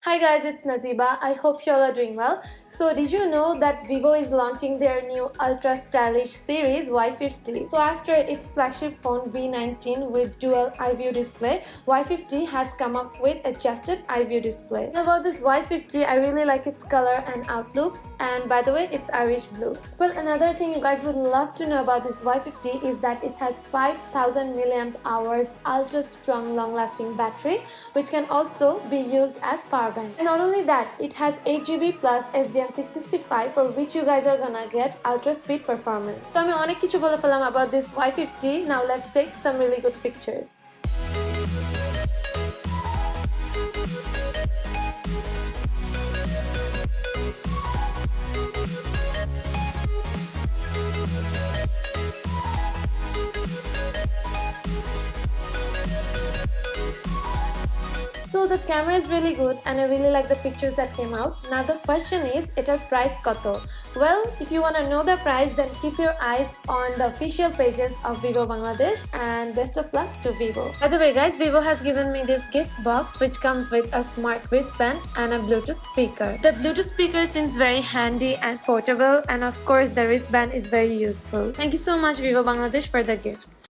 Hi guys, it's Naziba. I hope you all are doing well. So did you know that Vivo is launching their new ultra stylish series Y50? So after its flagship phone V19 with dual iView display, Y50 has come up with adjusted iView display. And about this Y50, I really like its color and outlook, and by the way, it's Irish blue. Well, another thing you guys would love to know about this Y50 is that it has 5000 milliamp hours ultra strong long lasting battery, which can also be used as power bank. And not only that, it has 8GB plus SDM665, for which you guys are gonna get ultra speed performance. So আমি অনেক কিছু বলে ফেললাম about this Y50. Now let's take some really good pictures. So the camera is really good and I really like the pictures that came out. Now the question is, etar price koto? Well, if you want to know the price, then keep your eyes on the official pages of Vivo Bangladesh, and best of luck to Vivo. By the way guys, Vivo has given me this gift box which comes with a smart wristband and a Bluetooth speaker. The Bluetooth speaker seems very handy and portable, and of course the wristband is very useful. Thank you so much Vivo Bangladesh for the gifts.